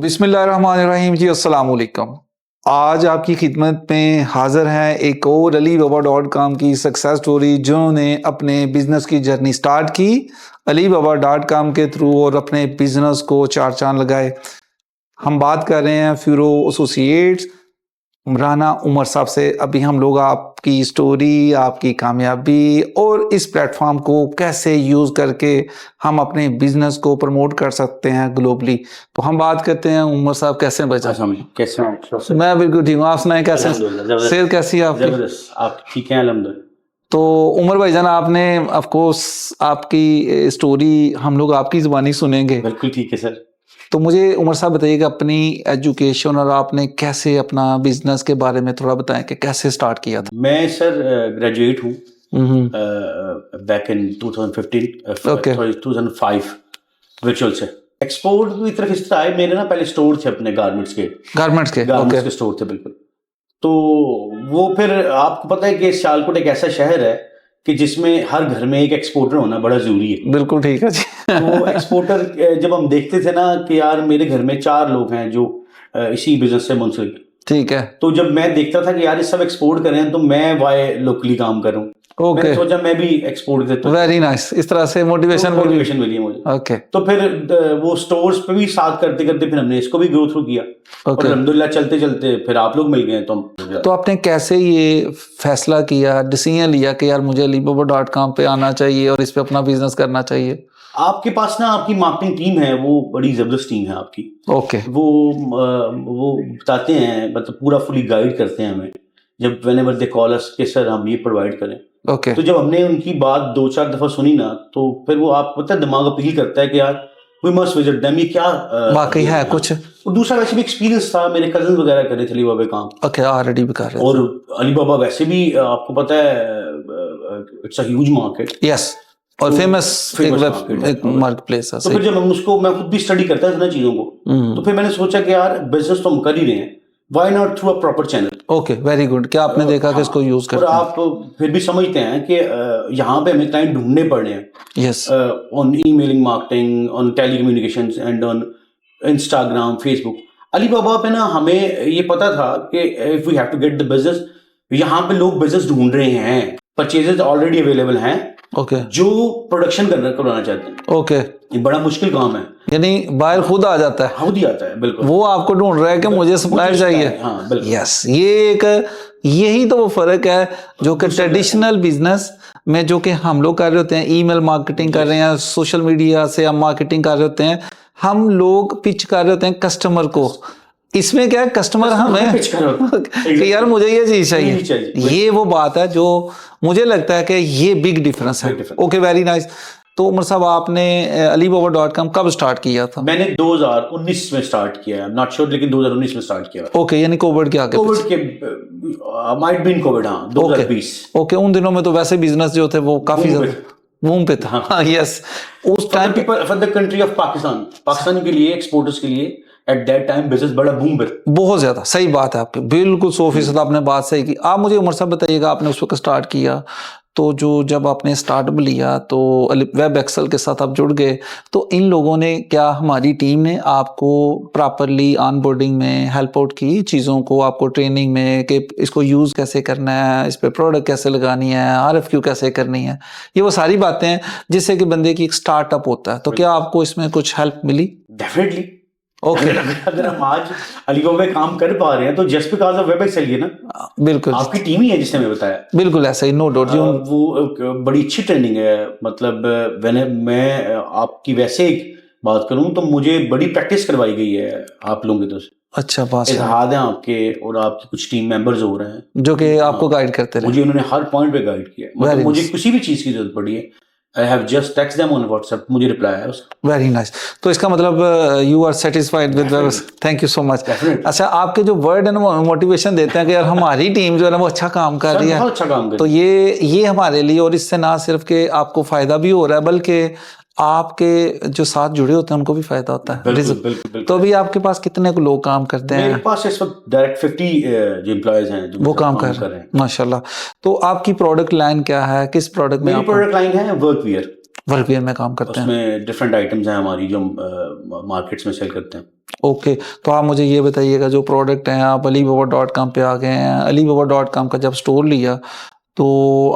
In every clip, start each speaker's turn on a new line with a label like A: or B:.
A: बिस्मिल्लाहिर्रहमानिर्रहीम जी, अस्सलाम वालेकुम। आज आपकी खिदमत में हाज़िर हैं एक और Alibaba.com की सक्सेस स्टोरी, जिन्होंने अपने बिज़नेस की जर्नी स्टार्ट की Alibaba.com के थ्रू और अपने बिज़नेस को चार चांद लगाए। हम बात कर रहे हैं फ्यूरो एसोसिएट्स राना उमर साहब से। अभी हम लोग आपकी स्टोरी, आपकी कामयाबी और इस प्लेटफॉर्म को कैसे यूज़ करके हम अपने बिजनेस को प्रमोट कर सकते हैं ग्लोबली, तो हम बात करते हैं। उमर साहब कैसे हैं बचा?
B: कैसे हैं?
A: मैं बिल्कुल ठीक हूँ, आप सुनाएं कैसे? सेहत कैसी है आपकी?
B: आप ठीक हैं? अल्हम्दुलिल्लाह।
A: तो उमर भाईजान, आपने ऑफ कोर्स आपकी स्टोरी हम लोग आपकी ज़ुबानी सुनेंगे।
B: बिल्कुल ठीक है सर।
A: तो मुझे उमर साहब बताइएगा अपनी एजुकेशन और आपने कैसे अपना बिजनेस के बारे में थोड़ा बताएं कि कैसे स्टार्ट किया था।
B: मैं सर ग्रेजुएट हूँ बैक इन 2005 वर्चुअल से। एक्सपोर्ट की तरफ इस तरह आए, मेरे ना पहले स्टोर थे अपने गारमेंट्स के स्टोर थे बिल्कुल। तो वो फिर आपको पता है कि सियालकोट एक ऐसा शहर है कि जिसमें हर घर में एक एक्सपोर्टर होना बड़ा जरूरी है।
A: बिल्कुल ठीक है जी।
B: तो एक्सपोर्टर जब हम देखते थे ना कि यार मेरे घर में 4 लोग हैं जो इसी बिजनेस से मुंसलिक,
A: ठीक है।
B: तो जब मैं देखता था कि यार ये सब एक्सपोर्ट कर रहे हैं तो मैं वाई लोकली काम करूं। मैंने सोचा मैं भी एक्सपोर्ट देता हूं।
A: Very nice. इस तरह से मोटिवेशन
B: मिली है मुझे।
A: ओके।
B: तो फिर वो स्टोर्स पे भी साथ करते करते फिर हमने इसको भी ग्रो थ्रू किया। और अल्हम्दुलिल्लाह चलते चलते फिर आप लोग मिल गए। तो
A: आपने कैसे ये फैसला किया, डिसीजन लिया कि यार मुझे Alibaba.com पे आना चाहिए और इस पे अपना बिजनेस करना चाहिए?
B: आपके पास ना आपकी मार्केटिंग टीम है, वो बड़ी जबरदस्त टीम है आपकी।
A: ओके।
B: वो बताते हैं, मतलब पूरा फुली गाइड करते हैं हमें जब व्हेनेवर दे कॉल अस कि सर हम ये प्रोवाइड करें।
A: ओके।
B: तो जब हमने उनकी बात 2-4 दफा सुनी ना, तो फिर वो आप पता है दिमाग अपील करता है कि यार वी मस्ट विजिट देम, ये क्या
A: वाकई है कुछ।
B: और दूसरा वैसे भी एक्सपीरियंस था, मेरे कजन वगैरह कर रहे थे अलीबाबा काम।
A: ओके, ऑलरेडी भी कर रहे थे।
B: और अलीबाबा वैसे भी आपको पता है it's a huge market.
A: Yes, और फेमस एक मार्केट प्लेस है।
B: तो फिर जब हम उसको, मैं खुद भी स्टडी करता था ना चीजों को, तो फिर मैंने सोचा कि यार बिजनेस तो हम कर ही रहे हैं, why not through a proper channel.
A: Okay, very good. क्या आपने देखा कि इसको यूज करते हैं?
B: और आप फिर भी समझते हैं कि यहाँ पे हमें क्लाइंट ढूंढने पड़ रहे हैं।
A: Yes,
B: on emailing marketing, on telecommunications and on Instagram, Facebook. Alibaba पे ना हमें ये पता था कि if we have to get the business, यहाँ पे लोग बिजनेस ढूंढ रहे हैं, परचेजेस ऑलरेडी अवेलेबल हैं।
A: ओके।
B: जो प्रोडक्शन करवाना चाहते हैं।
A: ओके।
B: ये बड़ा मुश्किल काम है,
A: यानी बाहर खुद आ जाता है।
B: खुद ही आता है, बिल्कुल।
A: वो आपको ढूंढ रहा है कि मुझे सप्लायर चाहिए।
B: हाँ, बिल्कुल।
A: यस, यही तो वो फर्क है जो कि ट्रेडिशनल बिजनेस में जो कि हम लोग कर रहे होते हैं, ईमेल मार्केटिंग कर रहे हैं, सोशल मीडिया से हम मार्केटिंग कर रहे होते हैं, हम लोग पिच कर रहे होते हैं कस्टमर को। इसमें क्या है, कस्टमर हमें कि यार मुझे ये चीज चाहिए। ये वो बात है जो मुझे लगता है कि ये बिग डिफरेंस है। Okay, very nice. तो उमर साहब, आपने Alibaba.com कब स्टार्ट किया था?
B: मैंने 2019 में स्टार्ट किया, नॉट श्योर, लेकिन 2019 में स्टार्ट किया।
A: ओके, यानी कोविड के आगे?
B: कोविड के माइट बीन कोविड, हाँ, 2020।
A: ओके, उन दिनों में तो वैसे बिजनेस जो थे वो काफी ज्यादा बूम पे था। हाँ, यस। उस time
B: for the country of Pakistan के लिए, एक्सपोर्टर्स के लिए एट दैट टाइम बिजनेस बड़ा बूम पे, बहुत
A: ज्यादा। सही बात है आपकी, बिल्कुल 100% आपने बात सही की। आप मुझे उमर साहब बताइएगा, आपने उस वक्त स्टार्ट किया तो जब आपने स्टार्टअप लिया तो वेब एक्सेल के साथ आप जुड़ गए, तो इन लोगों ने, क्या हमारी टीम ने आपको प्रॉपरली ऑनबोर्डिंग में हेल्प आउट की चीज़ों को, आपको ट्रेनिंग में कि इसको यूज़ कैसे करना है, इस पे प्रोडक्ट कैसे लगानी है, RFQ कैसे करनी है, ये वो सारी बातें हैं जिससे कि बंदे की एक स्टार्टअप होता है। तो क्या आपको इसमें कुछ हेल्प मिली?
B: डेफिनेटली।
A: ओके।
B: अगर हम आज अलीबाबा में काम कर पा रहे हैं तो just because of web excel है ना।
A: बिल्कुल,
B: आपकी टीम ही है जिसने हमें बताया।
A: बिल्कुल ऐसा ही, नो डाउट।
B: वो बड़ी अच्छी ट्रेनिंग है, मतलब मैं आपकी वैसे एक बात करूं तो मुझे बड़ी प्रैक्टिस करवाई गई है आप लोगों की तरफ से।
A: अच्छा, बात है
B: आपके और आपके कुछ टीम मेंबर्स हो रहे हैं
A: जो कि आपको गाइड करते रहे।
B: मुझे उन्होंने हर पॉइंट पे गाइड किया, मतलब मुझे किसी भी चीज की जरूरत पड़ी है, I have just text them on WhatsApp, मुझे रिप्लाई है उसका।
A: Very nice. तो इसका मतलब you are satisfied with, thank you so much. अच्छा, आपके जो वर्ड एंड मोटिवेशन देते हैं कि यार हमारी टीम जो है ना वो अच्छा काम कर रही है,
B: बहुत अच्छा काम कर,
A: तो ये हमारे लिए, और इससे ना सिर्फ कि आपको फायदा भी हो रहा है बल्कि आपके जो साथ जुड़े होते हैं उनको भी फायदा होता है।
B: बिल्कुल।
A: तो अभी आपके पास कितने लोग काम करते हैं?
B: मेरे पास इस वक्त डायरेक्ट 50 जो एम्प्लॉयज हैं जो
A: वो काम कर रहे हैं, माशाल्लाह। तो आपकी प्रोडक्ट लाइन क्या है, किस प्रोडक्ट में?
B: मेरी प्रोडक्ट लाइन है वर्कवियर।
A: वर्कवेयर में काम करते हैं।
B: उसमें डिफरेंट आइटम्स हैं हमारी जो मार्केट्स में सेल करते हैं।
A: ओके, तो आप मुझे ये बताइएगा, जो प्रोडक्ट हैं, आप alibaba.com पे आ गए हैं, alibaba.com का जब स्टोर लिया तो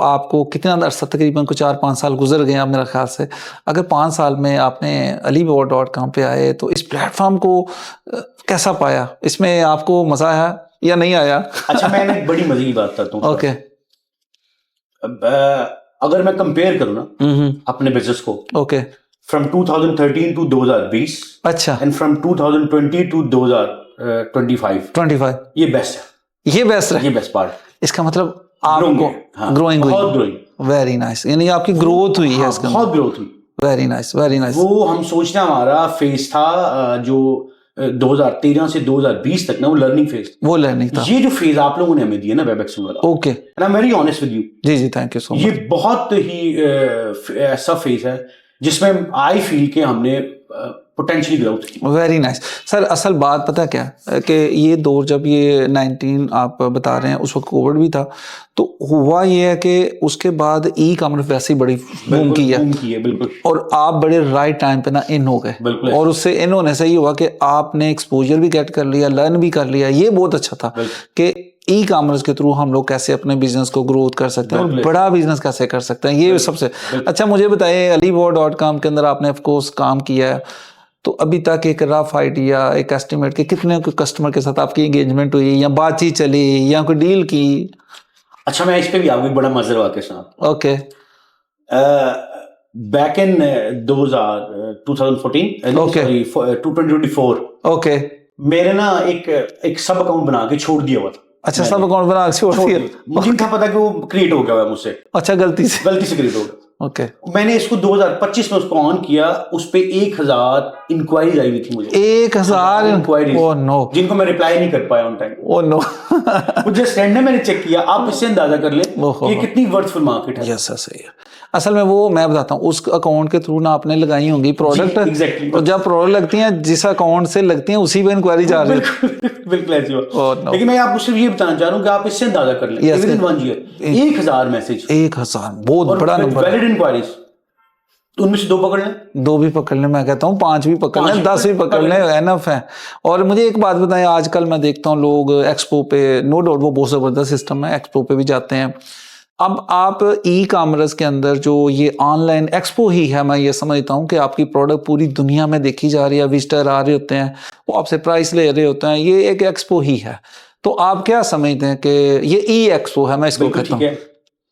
A: आपको कितना अर्सा, तकरीबन कुछ 4-5 साल गुजर गए हैं मेरे ख्याल से। अगर 5 साल में आपने alibaba.com पे आए तो इस प्लेटफॉर्म को कैसा पाया? इसमें आपको मजा आया या नहीं आया?
B: अच्छा, मैंने एक बड़ी मजे की बात करता हूँ।
A: ओके,
B: अगर मैं कंपेयर करूँ ना अपने बिजनेस को,
A: ओके,
B: फ्रॉम 2013 टू 2020,
A: अच्छा,
B: एंड फ्रॉम 2020 टू 2025, ये बेस्ट है,
A: ये बेस्ट है,
B: ये बेस्ट पार्ट।
A: इसका मतलब आपको ग्रोइंग हुई,
B: बहुत ग्रोइंग,
A: वेरी नाइस, यानी आपकी ग्रोथ हुई है इसका,
B: बहुत ग्रोथ हुई,
A: वेरी नाइस, वेरी नाइस।
B: वो हम सोचना, हमारा फेज था जो 2013 से 2020 तक ना, वो लर्निंग फेज,
A: वो लर्निंग था।
B: ये जो फेज आप लोगों ने हमें दिया ना वेबएक्स वाला,
A: okay,
B: and I am very honest with you,
A: जी जी, थैंक यू सो मच।
B: ये बहुत ही ऐसा फेज है जिसमें आई फील के हमने पोटेंशियली ग्रोथ की।
A: Very nice sir. असल बात पता क्या कि ये दौर, जब ये 19 आप बता रहे हैं, उस वक्त कोविड भी था, तो हुआ ये है कि उसके बाद ई कॉमर्स वैसे ही बड़ी बूम की है,
B: बिल्कुल,
A: और आप बड़े राइट टाइम पे ना इन हो गए, और उससे इन होने से ये हुआ कि आपने एक्सपोजर भी गेट कर लिया, लर्न भी कर लिया। ये बहुत अच्छा था कि ई कॉमर्स के थ्रू हम लोग कैसे अपने बिजनेस को ग्रोथ कर सकते हैं और बड़ा बिजनेस कैसे कर सकते हैं, ये सबसे अच्छा। मुझे बताइए, alibaba.com के अंदर आपने ऑफ कोर्स काम किया है, तो अभी तक एक रफ आइडिया, एक एस्टिमेट के कितने कस्टमर के साथ आपकी एंगेजमेंट हुई, या बातचीत चली, या कोई डील की?
B: अच्छा, मैं इस पे भी आपको बड़ा मजेदार वाकया सुना।
A: Okay,
B: back in 2014,
A: okay,
B: 2024,
A: okay,
B: मेरे ना एक सब अकाउंट बना के छोड़ दिया हुआ था।
A: अच्छा, सब अकाउंट बना के छोड़ दिया?
B: मुझे नहीं था पता कि वो क्रिएट हो गया हुआ मुझसे।
A: अच्छा, गलती से
B: क्रिएट हो गया।
A: ओके,
B: मैंने इसको 2025 में उसको ऑन किया, उस पे 1000 इंक्वायरीज आई हुई थी मुझे।
A: 1000
B: इंक्वायरीज,
A: ओह नो,
B: जिनको मैं रिप्लाई नहीं कर पाया ऑन टाइम।
A: Oh no.
B: मुझे स्टैंड ने मैंने चेक किया, आप इससे अंदाजा कर ले ये कितनी वर्थफुल मार्केट है।
A: यस, सही है। असल में वो मैं बताता हूँ, उस अकाउंट के थ्रू ना आपने लगाई होंगी प्रोडक्ट,
B: एग्जैक्टली,
A: तो जब प्रोडक्ट लगती हैं जिस अकाउंट से लगती हैं उसी पे इंक्वायरी जा रही है।
B: बिल्कुल ऐसी बात। लेकिन मैं आपको सिर्फ ये बताना चाह रहा हूँ कि आप इससे अंदाजा कर लें, विद इन 1 ईयर 1000 मैसेज,
A: 1000 बहुत बड़ा नंबर,
B: वैलिड इंक्वायरीज, तो उनमें से 2 पकड़ लें,
A: 2 भी पकड़ लें, मैं कहता हूँ 5 भी पकड़ लें, 10 भी पकड़ लें, एनफ है। और मुझे एक बात बताएं, आजकल मैं देखता हूँ लोग एक्सपो पे, नो डाउट वो बहुत ज़बरदस्त सिस्टम है, एक्सपो पे भी जाते हैं। अब आप ई कॉमर्स के अंदर जो ये ऑनलाइन एक्सपो ही है, मैं ये समझता हूँ कि आपकी प्रोडक्ट पूरी दुनिया में देखी जा रही है, विजिटर आ रहे होते हैं, वो आपसे प्राइस ले रहे होते हैं, ये एक एक्सपो ही है। तो आप क्या समझते हैं कि ये ई एक्सपो है, मैं इसको कहता हूँ,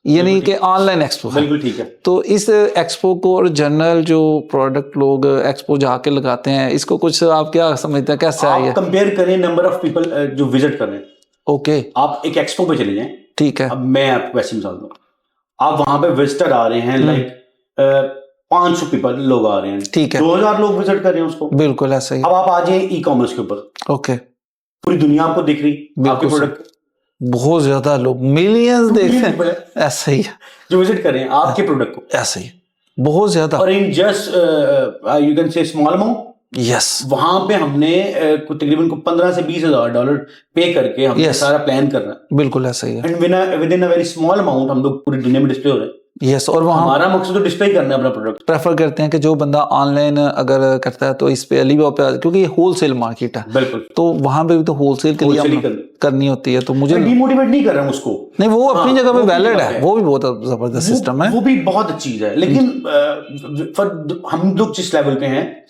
A: यानी कि ऑनलाइन एक्सपो है?
B: बिल्कुल ठीक है।
A: तो इस एक्सपो को और जनरल जो प्रोडक्ट लोग एक्सपो जाके लगाते हैं, इसको कुछ आप क्या समझते हैं, कैसे है ये?
B: कंपेयर करें नंबर ऑफ पीपल जो विजिट कर रहे हैं।
A: ओके,
B: आप एक एक्सपो पे चले जाएं,
A: ठीक है।
B: अब मैं आपको वैसे मिसाल दूं, आप वहां पे विजिटर आ रहे हैं, लाइक 500 पीपल लोग आ रहे हैं,
A: ठीक है,
B: 2000 लोग विजिट कर रहे हैं उसको,
A: बिल्कुल ऐसा ही।
B: अब आप आ जाए ई कॉमर्स के ऊपर,
A: ओके,
B: पूरी दुनिया आपको देख रही, आपके प्रोडक्ट
A: बहुत ज्यादा लोग, मिलियंस देख रहे हैं, ऐसा ही
B: जो विजिट कर रहे हैं आपके प्रोडक्ट को,
A: ऐसा ही बहुत ज्यादा,
B: और in just you can say small amount,
A: yes,
B: वहां पे हमने तकरीबन को $15,000 से $20,000 पे करके हमने सारा प्लान करना है।
A: बिल्कुल ऐसा ही है,
B: and with in a very small amount हम लोग पूरी दुनिया में डिस्प्ले हो रहे हैं।
A: यस, और वहाँ
B: हमारा मकसद तो डिस्प्ले करना है अपना प्रोडक्ट।
A: प्रेफर करते हैं कि जो बंदा ऑनलाइन अगर करता है तो इस पे अलीबाबा पे, क्योंकि ये होलसेल मार्केट है,
B: बिल्कुल,
A: तो वहां पे भी तो होलसेल के लिए करनी होती है। तो मुझे
B: डिमोटिवेट नहीं कर रहा हूँ उसको, नहीं,
A: वो अपनी जगह पे वैलिड है, वो भी बहुत जबरदस्त सिस्टम है,
B: वो भी बहुत अच्छी चीज है। लेकिन हम लोग जिस लेवल पे हैं,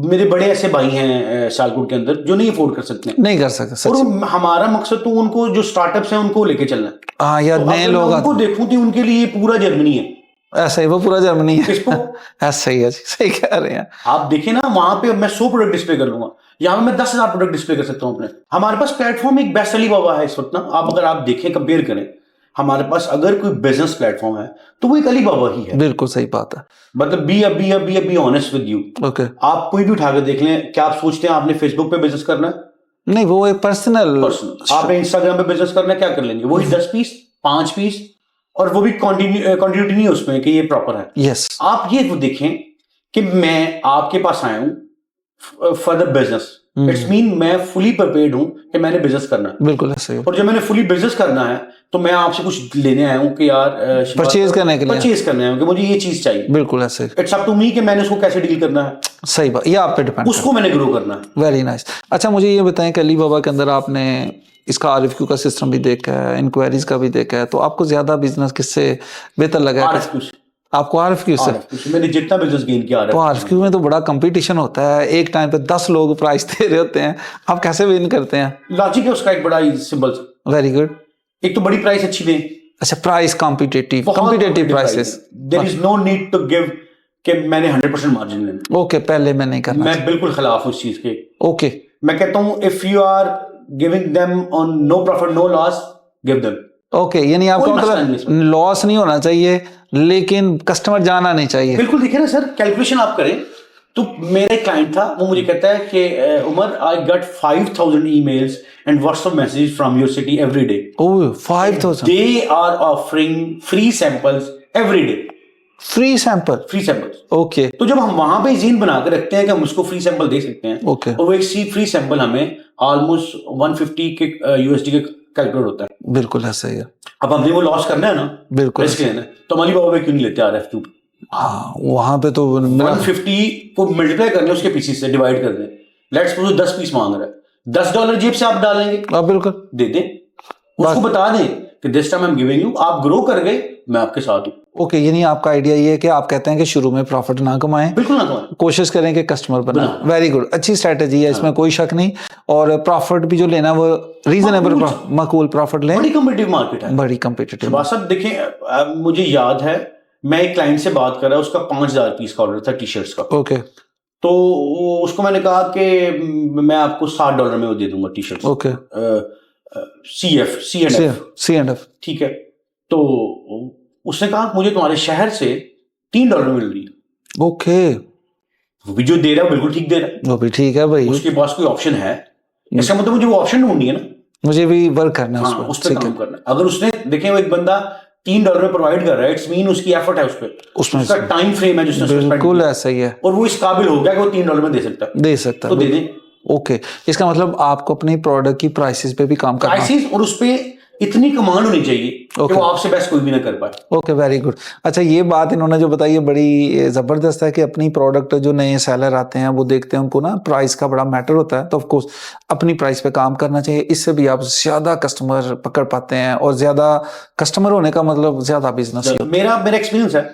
B: मेरे बड़े ऐसे भाई हैं सियालकोट के अंदर जो नहीं अफोर्ड कर सकते,
A: नहीं कर सकते,
B: और हमारा मकसद तो उनको जो स्टार्टअप्स हैं उनको लेके चलना है।
A: हाँ यार, नए लोग
B: उनको देखूं तो उनके लिए पूरा जर्मनी है,
A: ऐसा ही, वो पूरा जर्मनी है, ऐसा ही है, सही कह रहे हैं
B: आप। देखें ना, वहां पे मैं 100 प्रोडक्ट डिस्प्ले कर लूंगा, यहाँ पे मैं 10,000 प्रोडक्ट डिस्प्ले कर सकता हूँ अपने। हमारे पास प्लेटफॉर्म एक बेस्ट अलीबाबा है इस वक्त ना, आप अगर आप देखें, कंपेयर करें, हमारे पास अगर कोई बिजनेस प्लेटफॉर्म है तो वो एक अलीबाबा ही है।
A: बिल्कुल सही बात है,
B: मतलब be honest with you, okay, आप कोई भी उठा के देख लें, क्या आप सोचते हैं आपने फेसबुक पे बिजनेस करना है?
A: नहीं, वो एक पर्सनल,
B: आपने इंस्टाग्राम पे बिजनेस करना है, क्या कर लेंगे? वही 10 पीस 5 पीस, और वो भी कंटिन्यूटी नहीं है उसमें कि ये प्रॉपर है।
A: यस,
B: आप ये वो देखें कि मैं आपके पास आया हूं for the business, it's mean मैं फुली प्रिपेयर्ड हूँ कि मैंने बिजनेस करना है।
A: बिल्कुल ऐसे ही।
B: और जब मैंने फुली बिजनेस करना है तो मैं आपसे कुछ लेने आया हूँ कि यार
A: परचेज करने के लिए,
B: परचेज करने आया हूँ कि मुझे ये चीज चाहिए।
A: बिल्कुल ऐसे।
B: इट्स अप टू मी कि मैंने उसको कैसे डील करना है।
A: सही बात, ये आप पे डिपेंड,
B: उसको मैंने ग्रो करना है।
A: Very nice. अच्छा मुझे ये बताएं कि अलीबाबा के अंदर आपने इसका RFQ का सिस्टम भी देखा है, इंक्वायरीज का भी देखा है, तो आपको ज्यादा बिजनेस किससे बेहतर लगा?
B: RFQ से।
A: आपको RFQ से?
B: मैंने जितना बिजनेस गेन किया
A: तो RFQ में तो बड़ा कंपटीशन होता है, एक टाइम पे 10 लोग प्राइस दे रहे होते हैं, आप कैसे विन करते हैं?
B: लॉजिक है उसका एक बड़ा ही सिंपल।
A: Very good.
B: एक तो बड़ी प्राइस अच्छी दें।
A: अच्छा, price competitive prices,
B: there is no need to give कि मैंने 100% मार्जिन लेना।
A: ओके, पहले मैं नहीं करना,
B: मैं बिल्कुल खिलाफ उस चीज के।
A: ओके,
B: मैं कहता हूं if you are giving them on no profit no loss, give them.
A: Okay, यानी आपका मतलब लॉस नहीं होना चाहिए लेकिन कस्टमर जाना नहीं चाहिए।
B: बिल्कुल। देखिए ना सर, कैलकुलेशन आप करें तो मेरा एक क्लाइंट था, वो मुझे कहता है कि Umar I got 5000 emails and WhatsApp messages from your city every day.
A: Oh 5000।
B: They are offering free samples every day.
A: Free samples, okay.
B: तो जब हम वहां पे जीन बना के रखते हैं कि हम उसको फ्री सैंपल दे सकते हैं,
A: ओके,
B: और वो एक फ्री सैंपल हमें ऑलमोस्ट 150 के USD के कैलकुलेट होता है।
A: बिल्कुल ऐसा ही है।
B: अब हमने वो लॉस करना है ना,
A: बिल्कुल
B: रिस्क लेना है, तो हम अलीबाबा पे क्यों नहीं लेते RFQ?
A: हाँ, वहां पे तो
B: 150 को मल्टीप्लाई करने उसके पीसीस से डिवाइड कर दें। लेट्स सपोज 10 पीस मांग रहा है, $10 जेब से आप डालेंगे,
A: आप बिल्कुल
B: दे दें, उसको बता दें कि this time I am giving you, आप ग्रो कर गए, मैं आपके साथ हूं।
A: ओके, यानी आपका आइडिया ये है कि आप कहते हैं कि शुरू में प्रॉफिट ना कमाएं,
B: बिल्कुल ना कमाएं,
A: कोशिश करें कि कस्टमर बनाएं। वेरी गुड, अच्छी स्ट्रेटेजी है, इसमें कोई शक नहीं। और प्रॉफिट भी जो लेना वो रीजनेबल माकूल प्रॉफिट लें।
B: बड़ी कॉम्पिटिटिव मार्केट है,
A: बड़ी कॉम्पिटिटिव।
B: सब देखें, मुझे याद है मैं एक क्लाइंट से बात कर रहा, उसका 5000 पीस का ऑर्डर था टी-शर्ट्स का।
A: ओके,
B: तो उसको मैंने कहा कि मैं आपको $60 में वो दे दूंगा टी-शर्ट्स।
A: ओके, C&F,
B: ठीक है। तो उसने कहा मुझे तुम्हारे शहर से $3 मिल रही है।
A: ओके,
B: वो भी जो दे रहा है बिल्कुल ठीक दे रहा है,
A: वो भी ठीक है भाई,
B: उसके पास कोई ऑप्शन है, इसका मतलब मुझे वो ऑप्शन ढूंढनी है ना,
A: मुझे भी वर्क करना है,
B: उस पर काम करना है। अगर उसने देखें वो एक बंदा $3 में प्रोवाइड कर रहा है, इट्स मीन उसकी एफर्ट है, उसमें उसका टाइम फ्रेम है जिसने
A: बिल्कुल ऐसा ही है,
B: और वो इस काबिल हो गया कि वो $3 में दे सकता है, तो दे दें।
A: ओके, इसका मतलब आपको अपनी प्रोडक्ट की प्राइसेस पे भी काम करना है,
B: प्राइसेस, और उस पे इतनी कमांड होनी चाहिए कि वो आपसे बेस्ट कोई भी ना कर पाए।
A: Okay, very good. अच्छा, ये बात इन्होंने जो बताई है बड़ी जबरदस्त है कि अपनी प्रोडक्ट जो नए सेलर आते हैं वो देखते हैं, उनको ना प्राइस का बड़ा मैटर होता है, तो ऑफ कोर्स अपनी प्राइस पे काम करना चाहिए। इससे भी आप ज्यादा कस्टमर पकड़ पाते हैं, और ज्यादा कस्टमर होने का मतलब ज्यादा बिजनेस।
B: मेरा एक्सपीरियंस है,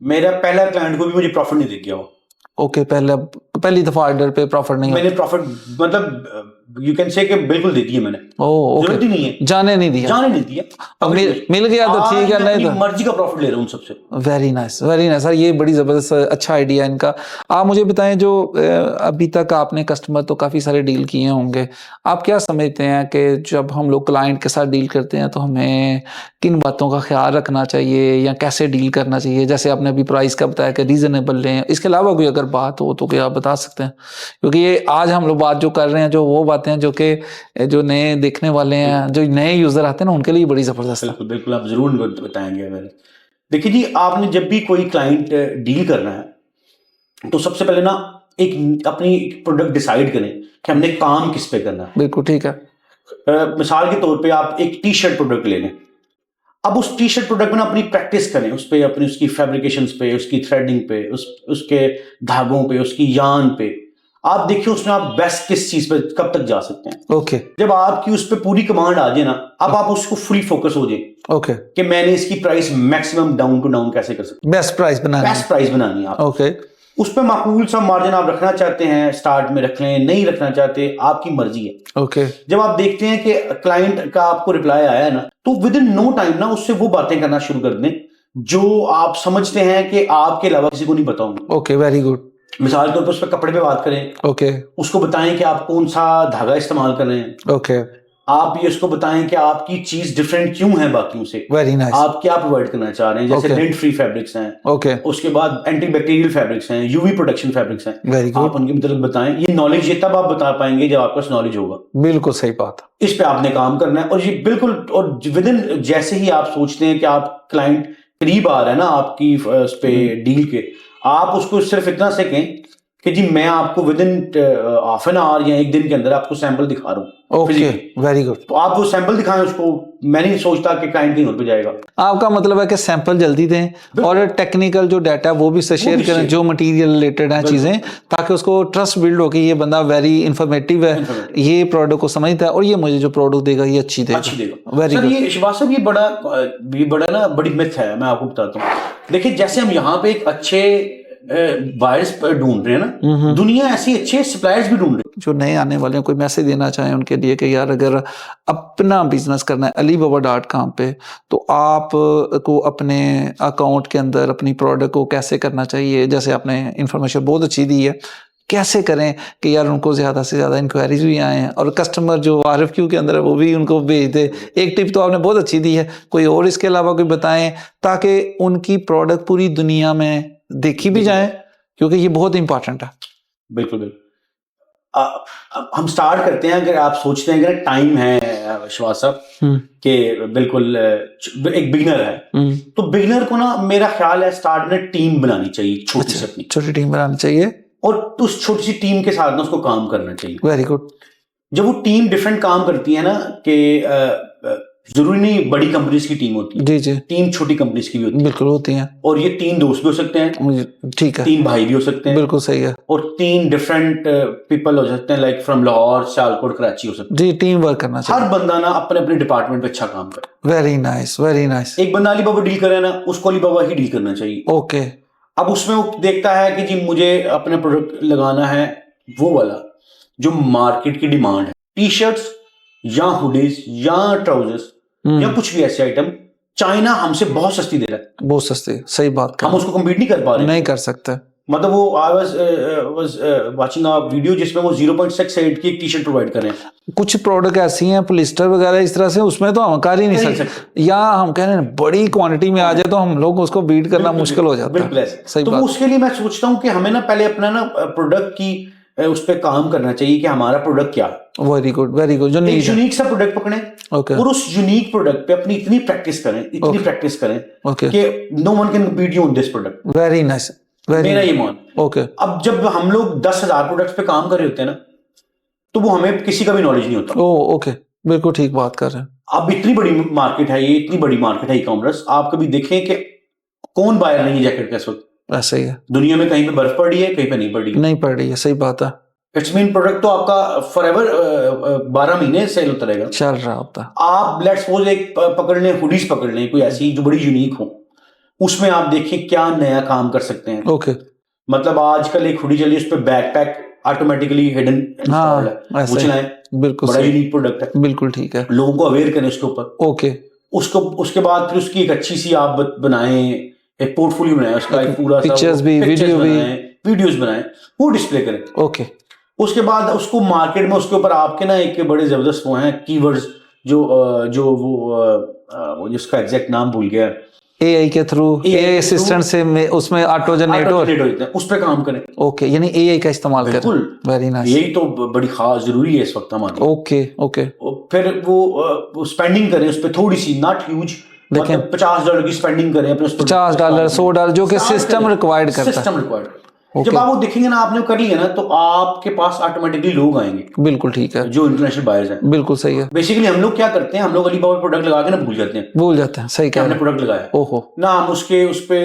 B: मेरा पहला क्लाइंट को भी मुझे प्रॉफिट नहीं दे गया वो।
A: ओके, पहली दफा ऑर्डर पे प्रॉफिट नहीं,
B: मैंने प्रॉफिट मतलब यू कैन से कि बिल्कुल दे दिए मैंने।
A: जरूरत
B: ही नहीं है, जाने नहीं दिया। अब
A: मिल गया तो ठीक है, नहीं तो
B: मर्जी का प्रॉफिट ले रहा हूँ सबसे।
A: वेरी नाइस सर, ये बड़ी जबरदस्त अच्छा आइडिया है इनका। आप मुझे बताएं, जो अभी तक आपने कस्टमर तो काफी सारे डील किए होंगे, आप क्या समझते हैं कि जब हम लोग क्लाइंट के साथ डील करते हैं तो हमें किन बातों का ख्याल रखना चाहिए या कैसे डील करना चाहिए? जैसे आपने अभी प्राइस का बताया कि रीजनेबल लें, इसके अलावा कोई अगर बात हो तो क्या आप बता सकते हैं? क्योंकि ये आज हम लोग बात जो कर रहे हैं, जो वो बातें हैं जो कि जो नए देखने वाले हैं, जो नए यूजर आते हैं ना, उनके लिए बड़ी जबरदस्त है।
B: बिल्कुल आप जरूर बताएंगे। देखिए जी, आपने जब भी कोई क्लाइंट डील करना है तो सबसे पहले ना एक अपनी प्रोडक्ट डिसाइड करें कि हमने काम किस पे करना है।
A: बिल्कुल ठीक है।
B: मिसाल के तौर पे आप एक टी-शर्ट प्रोडक्ट ले लें, अब उस टी-शर्ट प्रोडक्ट में ना अपनी प्रैक्टिस करें, उस पे अपनी उसकी फैब्रिकेशंस पे, उसकी थ्रेडिंग पे, उसके धागों पे, उसकी यान पे आप देखिए उसमें आप बेस्ट किस चीज पे कब तक जा सकते हैं।
A: ओके,
B: जब आपकी उस पे पूरी कमांड आ जाए ना, अब आप उसको फुली फोकस हो जाए,
A: ओके,
B: कि मैंने इसकी price maximum down to down कैसे कर सकता हूं, बेस्ट प्राइस बनानी है आप।
A: ओके,
B: उस पे माकूल सा मार्जिन आप रखना चाहते हैं, स्टार्ट में रख लें, नहीं रखना चाहते, आपकी मर्जी है।
A: ओके,
B: जब आप देखते हैं कि क्लाइंट का आपको रिप्लाई आया है ना, तो विद इन नो टाइम ना उससे वो बातें करना शुरू कर दें जो आप समझते हैं कि आपके अलावा किसी को नहीं पता होंगे।
A: Okay, very good.
B: मिसाल के तौर पर उस पर कपड़े पे बात करें,
A: ओके,
B: उसको बताएं कि आप कौन सा धागा इस्तेमाल कर रहे हैं।
A: ओके,
B: आप ये उसको बताएं कि आपकी चीज डिफरेंट क्यों है बाकियों से।
A: Very nice.
B: आप क्या प्रोवाइड करना चाह रहे हैं, जैसे डेंट फ्री फैब्रिक्स हैं,
A: ओके,
B: उसके बाद एंटी बैक्टीरियल फैब्रिक्स हैं, यूवी प्रोटेक्शन फैब्रिक्स हैं,
A: वेरी गुड।
B: आप उनके मतलब बताएं। ये नॉलेज ये तब आप बता पाएंगे जब आपके पास नॉलेज होगा।
A: बिल्कुल सही बात।
B: इस पे आपने काम करना है, और ये बिल्कुल, और विद इन जैसे ही आप सोचते हैं कि आप क्लाइंट करीब आ रहा है ना आपकी उस पे डील के, आप उसको सिर्फ इतना से कहें कि जी मैं आपको with in half an hour या एक दिन के अंदर आपको सैंपल दिखा रहा हूँ।
A: Okay, very good.
B: तो आप वो सैंपल दिखाएं उसको, मैं नहीं सोचता कि क्लाइंट कहीं और पे जाएगा।
A: आपका मतलब है कि सैंपल जल्दी दें और टेक्निकल जो डाटा वो भी से शेयर करें, जो मटेरियल रिलेटेड है चीज़ें, ताकि उसको ट्रस्ट बिल्ड हो कि ये बंदा वेरी इन्फॉर्मेटिव है, ये प्रोडक्ट को समझता है और ये मुझे जो प्रोडक्ट देगा ये अच्छी देगा। Very good.
B: ये शिवास साहब, ये बड़ा ना बड़ी मिथ है, मैं आपको बताता हूँ। देखिए जैसे हम यहाँ पे एक अच्छे बायर्स ढूंढ रहे हैं ना, दुनिया ऐसी अच्छे सप्लायर्स भी ढूंढ रही है।
A: जो नए आने वाले हैं कोई मैसेज देना चाहें उनके लिए कि यार अगर अपना बिजनेस करना है alibaba.com पे, तो आप को अपने अकाउंट के अंदर अपनी प्रोडक्ट को कैसे करना चाहिए, जैसे आपने इंफॉर्मेशन बहुत अच्छी दी है, कैसे करें कि यार उनको ज़्यादा से ज़्यादा इंक्वायरीज भी आए हैं और कस्टमर जो RFQ के अंदर है वो भी उनको भेज दे। एक टिप तो आपने बहुत अच्छी दी है, कोई और इसके अलावा कोई बताएं ताकि उनकी प्रोडक्ट पूरी दुनिया में देखी भी जाए, क्योंकि ये बहुत इंपॉर्टेंट है।
B: बिल्कुल बिल्कुल। हम स्टार्ट करते हैं। अगर आप सोचते हैं कि टाइम है शिवास साहब कि बिल्कुल एक बिगिनर है, तो बिगिनर को ना मेरा ख्याल है स्टार्ट में टीम बनानी चाहिए, छोटी सी अपनी
A: छोटी टीम बनानी चाहिए
B: और उस छोटी सी टीम के साथ ना उसको काम करना चाहिए।
A: Very good.
B: जब वो टीम डिफरेंट काम करती है ना, कि जरूरी नहीं बड़ी कंपनीज की टीम होती है,
A: जी जी,
B: टीम छोटी कंपनीज की भी होती है,
A: बिल्कुल होती हैं।
B: और ये 3 दोस्त भी हो सकते हैं,
A: ठीक है,
B: 3 भाई भी हो सकते हैं,
A: बिल्कुल सही है,
B: और 3 डिफरेंट पीपल हो सकते हैं, लाइक फ्रॉम लाहौर, सियालकोट, कराची हो सकते हैं।
A: जी, टीम वर्क करना चाहिए।
B: हर बंदा ना अपने अपने डिपार्टमेंट पे अच्छा काम करे।
A: Very nice, very nice.
B: एक बंदा अलीबाबा डील करे ना, उसको अलीबाबा ही डील करना चाहिए।
A: ओके।
B: अब उसमें वो देखता है कि जी मुझे अपने प्रोडक्ट लगाना है वो वाला जो मार्केट की डिमांड है, टी शर्ट्स या हुडीज या ट्राउजर्स या कुछ भी ऐसे आइटम चाइना हमसे बहुत सस्ती दे रहा है,
A: बहुत सस्ती, सही बात।
B: हम उसको कम्पीट नहीं कर पा रहे,
A: नहीं कर सकते।
B: मतलब वो I was watching a video जिसमें वो 0.68 की एक टी शर्ट प्रोवाइड कर रहे हैं।
A: कुछ प्रोडक्ट ऐसी हैं पॉलिस्टर वगैरह इस तरह से, उसमें तो हम कर ही नहीं सकते, या हम कह रहे हैं बड़ी क्वांटिटी में आ जाए तो हम लोग उसको बीट करना मुश्किल हो जाता है।
B: सही बात। तो उसके लिए मैं सोचता हूँ कि हमें ना पहले अपना ना प्रोडक्ट की उस पर काम करना चाहिए कि हमारा प्रोडक्ट क्या है।
A: Very good, very good. जो
B: एक यूनिक सा प्रोडक्ट पकड़ें, और उस यूनिक प्रोडक्ट पे अपनी इतनी प्रैक्टिस करें कि no one can beat you on this product.
A: Very nice,
B: मेरा ये मान।
A: ओके।
B: अब जब हम लोग 10,000 प्रोडक्ट्स पे काम कर रहे होते हैं ना, तो वो हमें किसी का भी नॉलेज नहीं होता।
A: ओके, बिल्कुल ठीक बात कर रहे हैं।
B: अब इतनी बड़ी मार्केट है, ये इतनी बड़ी मार्केट है ई कॉमर्स, आप कभी देखें कि कौन बायर नहीं है जैकेट का इस वक्त।
A: ऐसा ही है,
B: दुनिया में कहीं पे बर्फ पड़ रही है, कहीं पे नहीं पड़ रही है।
A: सही बात है।
B: इट्स मीन प्रोडक्ट तो आपका फॉरएवर 12 महीने सेल होता रहेगा,
A: चल रहा होता।
B: आप लेट्स सपोज एक पकड़ लें, हुडीज पकड़ लें, कोई ऐसी जो बड़ी यूनिक हो, उसमें आप देखें क्या नया काम कर सकते हैं।
A: ओके।
B: मतलब आजकल एक हुडी चली, उस पर बैकपैक ऑटोमेटिकली हिडन इंस्टॉल्ड है, वो चलाएं,
A: बिल्कुल
B: बड़ा यूनिक प्रोडक्ट है,
A: बिल्कुल ठीक है।
B: लोगों को अवेयर करें उसके ऊपर।
A: ओके।
B: उसके बाद फिर उसकी एक अच्छी सी आप बनाएं, एक पोर्टफोलियो बनाएं, उसका एक पूरा
A: पिक्चर्स भी,
B: वीडियोस बनाएं, वो डिस्प्ले करें।
A: ओके।
B: उसके बाद उसको मार्केट में उसके ऊपर आपके ना एक बड़े जबरदस्त वो हैं कीवर्ड्स, जो वो जिसका एग्जैक्ट नाम भूल गया,
A: AI के थ्रू, AI असिस्टेंट से उसमें ऑटो जनरेट होते हैं,
B: उस पे काम करें।
A: ओके, यानी AI का इस्तेमाल करें।
B: बिल्कुल,
A: वेरी नाइस।
B: यही तो बड़ी खास जरूरी है इस वक्त हमारी।
A: ओके।
B: फिर वो स्पेंडिंग करें उस पे थोड़ी सी, नॉट ह्यूज, मतलब $50 की स्पेंडिंग करें अपने उस पे,
A: $50 $100 जो कि सिस्टम रिक्वायर्ड करता है।
B: जब आप वो देखेंगे ना, आपने कर लिया ना, तो आपके पास ऑटोमेटिकली लोग आएंगे।
A: बिल्कुल ठीक है,
B: जो इंटरनेशनल बायर्स हैं।
A: बिल्कुल सही है।
B: बेसिकली हम लोग क्या करते हैं, हम लोग अलीबाबा प्रोडक्ट लगा के ना भूल जाते हैं, सही, हमने प्रोडक्ट लगाया, ओहो ना, हम उस पे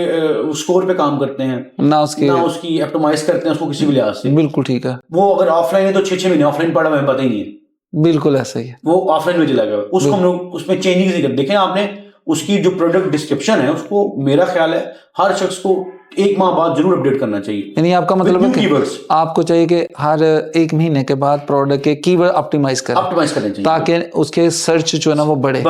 B: स्कोर पे काम करते हैं ना, उसकी ऑप्टिमाइज करते हैं उसको किसी भी लिहाज से।
A: बिल्कुल ठीक है।
B: वो अगर ऑफलाइन है तो 6 महीने ऑफलाइन पड़ा हमें पता ही नहीं है।
A: बिल्कुल ऐसा ही है,
B: वो ऑफलाइन में चला गया, उसको हम लोग उसमें चेंजिंग नहीं करते। देखें आपने उसकी जो प्रोडक्ट डिस्क्रिप्शन है, उसको मेरा ख्याल है हर शख्स को 1 माह बाद जरूर अपडेट करना चाहिए।
A: यानी आपका मतलब है कि आपको चाहिए कि हर 1 महीने के बाद प्रोडक्ट के कीवर्ड ऑप्टिमाइज करने चाहिए, ताकि उसके सर्च जो है ना वो बढ़े।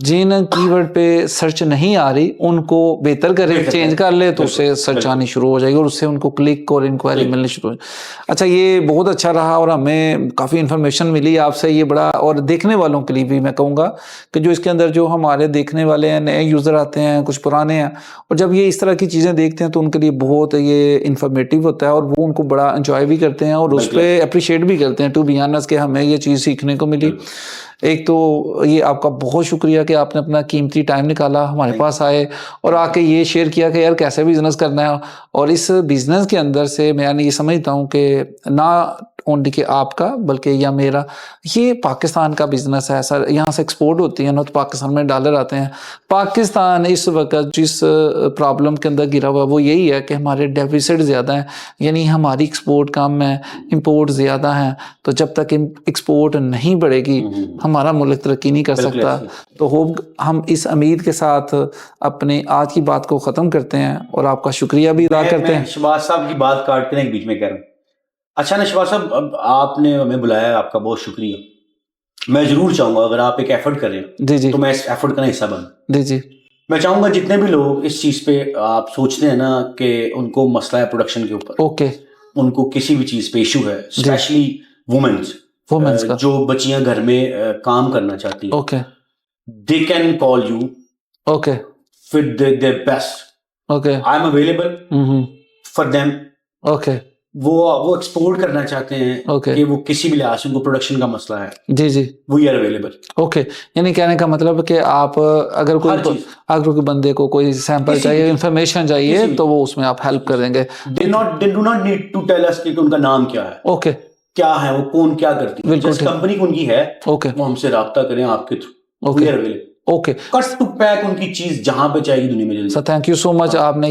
A: जिन कीवर्ड पे सर्च नहीं आ रही उनको बेहतर करे, चेंज कर ले, तो उससे सर्च आनी शुरू हो जाएगी और उससे उनको क्लिक और इंक्वायरी मिलनी शुरू हो जाएगी। अच्छा, ये बहुत अच्छा रहा और हमें काफ़ी इन्फॉर्मेशन मिली आपसे, ये बड़ा, और देखने वालों के लिए भी मैं कहूँगा कि जो इसके अंदर जो हमारे देखने वाले हैं, नए यूज़र आते हैं, कुछ पुराने हैं, और जब ये इस तरह की चीज़ें देखते हैं तो उनके लिए बहुत ये इन्फॉर्मेटिव होता है और वो उनको बड़ा एंजॉय भी करते हैं और उस पर अप्रिशिएट भी करते हैं, टू बी ऑनेस्ट, कि हमें ये चीज़ सीखने को मिली। एक तो ये आपका बहुत शुक्रिया कि आपने अपना कीमती टाइम निकाला, हमारे पास आए और आके ये शेयर किया कि यार कैसे बिजनेस करना है। और इस बिजनेस के अंदर से मैं ये समझता हूँ कि ना ओनली कि आपका बल्कि या मेरा, ये पाकिस्तान का बिजनेस है सर। यहाँ से एक्सपोर्ट होती है ना, तो पाकिस्तान में डॉलर आते हैं। पाकिस्तान इस वक्त जिस प्रॉब्लम के अंदर गिरा हुआ है वो यही है कि हमारे डेफिसिट ज़्यादा है, यानी हमारी एक्सपोर्ट कम है, इंपोर्ट ज़्यादा है। तो जब तक एक्सपोर्ट नहीं बढ़ेगी हमारा मुल्क तरक्की नहीं कर सकता। तो होप हम इस उम्मीद के साथ अपने आज की बात को ख़त्म करते हैं और आपका शुक्रिया भी अदा करते हैं।
B: शहबाज साहब की बात काट के बीच में कह रहा हूँ, अच्छा शहबाज साहब, अब आपने हमें बुलाया, आपका बहुत शुक्रिया। मैं जरूर चाहूंगा अगर आप एक एफर्ट करें
A: जी जी,
B: तो मैं इस एफर्ट का हिस्सा बनूं।
A: जी जी,
B: मैं चाहूंगा जितने भी लोग इस चीज पे आप सोचते हैं ना कि उनको मसला है प्रोडक्शन के ऊपर,
A: ओके,
B: उनको किसी भी चीज पे इशू है, स्पेशली वुमेन्स
A: का
B: जो बच्चियां घर में काम करना चाहती हैं,
A: okay,
B: they can call you
A: okay,
B: with their best.
A: Okay,
B: I am available for them.
A: Okay,
B: वो एक्सपोर्ट करना चाहते हैं
A: ओके,
B: कि वो किसी भी लिहाज से उनको प्रोडक्शन का मसला है,
A: जी जी,
B: वी आर अवेलेबल।
A: ओके, यानी कहने का मतलब कि आप अगर कोई बंदे को कोई सैंपल चाहिए, इंफॉर्मेशन चाहिए, तो वो उसमें आप हेल्प कर देंगे।
B: They do not need to tell us कि उनका नाम क्या है,
A: ओके,
B: क्या है, वो कौन क्या करती है, जिस कंपनी उनकी है,
A: ओके,
B: वो हमसे राब्ता करें आपके through, we are available.
A: Okay,
B: cut to pack उनकी चीज जहां पे चाहिए दुनिया में जल्दी।
A: Sir thank you so much, आपने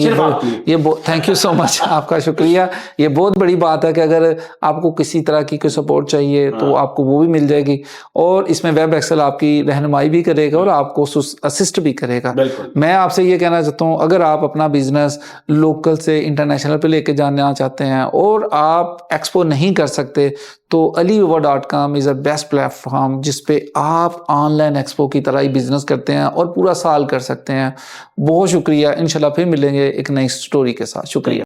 A: थैंक यू सो मच, आपका शुक्रिया। ये बहुत बड़ी बात है कि अगर आपको किसी तरह की कोई सपोर्ट चाहिए तो आपको वो भी मिल जाएगी, और इसमें वेब एक्सेल आपकी रहनुमाई भी करेगा और आपको असिस्ट भी करेगा। मैं आपसे ये कहना चाहता हूँ, अगर आप अपना बिजनेस लोकल से इंटरनेशनल पे लेके जाना चाहते हैं और आप एक्सपो नहीं कर सकते, तो alibaba.com is a best platform जिस पे आप ऑनलाइन एक्सपो की तरह ही बिजनेस करते हैं और पूरा साल कर सकते हैं। बहुत शुक्रिया, इंशाल्लाह फिर मिलेंगे एक नई स्टोरी के साथ। शुक्रिया।